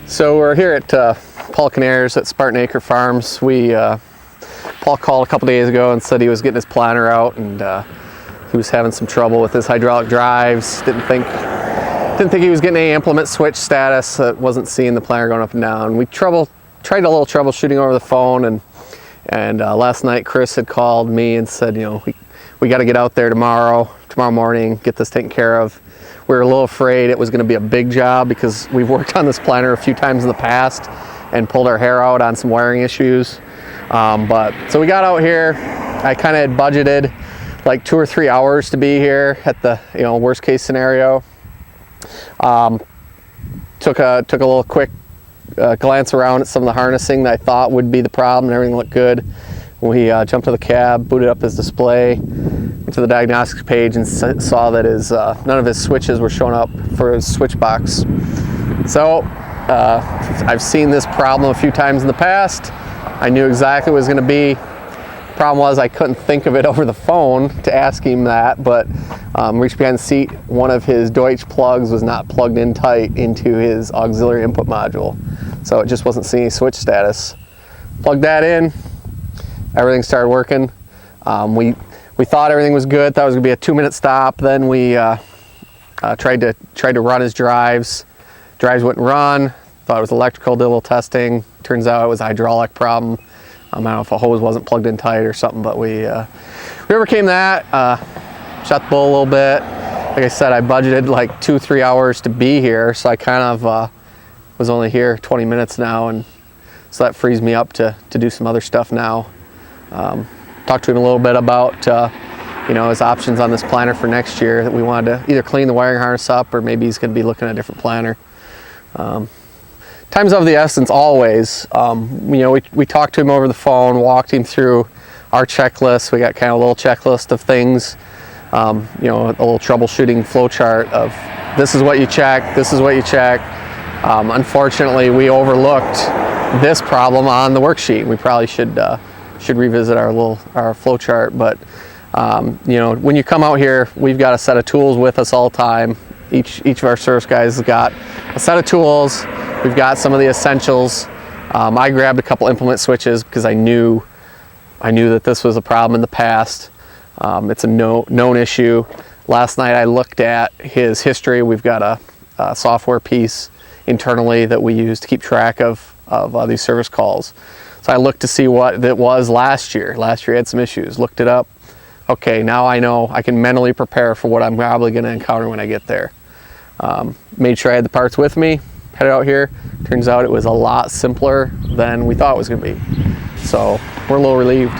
So we're here at Paul Canair's at Spartan Acre Farms. Paul called a couple days ago and said he was getting his planter out, and he was having some trouble with his hydraulic drives. Didn't think he was getting any implement switch status. Wasn't seeing the planter going up and down. We tried a little troubleshooting over the phone, and last night Chris had called me and said, you know, we got to get out there tomorrow morning, get this taken care of. We were a little afraid it was going to be a big job because we've worked on this planter a few times in the past and pulled our hair out on some wiring issues. So we got out here. I kind of had budgeted like 2 or 3 hours to be here at the worst case scenario. Took a little quick glance around at some of the harnessing that I thought would be the problem, and everything looked good. We jumped to the cab, booted up his display, went to the diagnostics page, and saw that none of his switches were showing up for his switch box. So I've seen this problem a few times in the past. I knew exactly what it was going to be. Problem was I couldn't think of it over the phone to ask him that, but reached behind the seat. One of his Deutsch plugs was not plugged in tight into his auxiliary input module, so it just wasn't seeing any switch status. Plugged that in, everything started working. We thought everything was good, thought it was going to be a 2-minute stop. Then we tried to run his drives. Drives wouldn't run. Thought it was electrical, did a little testing. Turns out it was a hydraulic problem. I don't know if a hose wasn't plugged in tight or something, but we overcame that. Shot the bull a little bit. Like I said, I budgeted like 2 or 3 hours to be here, so I kind of was only here 20 minutes now, and so that frees me up to do some other stuff now. Talked to him a little bit about his options on this planter for next year. That we wanted to either clean the wiring harness up, or maybe he's going to be looking at a different planter. Time's of the essence always. We talked to him over the phone, walked him through our checklist. We got kind of a little checklist of things, a little troubleshooting flow chart of this is what you check, this is what you check. Unfortunately, we overlooked this problem on the worksheet. We probably should revisit our flow chart. But when you come out here, we've got a set of tools with us all the time. Each of our service guys has got a set of tools. We've got some of the essentials. I grabbed a couple implement switches because I knew that this was a problem in the past. It's a known issue. Last night I looked at his history. We've got a software piece internally that we use to keep track of these service calls. So I looked to see what it was last year. Last year he had some issues. Looked it up. Okay, now I know I can mentally prepare for what I'm probably going to encounter when I get there. Made sure I had the parts with me. Headed out here. Turns out it was a lot simpler than we thought it was going to be. So we're a little relieved.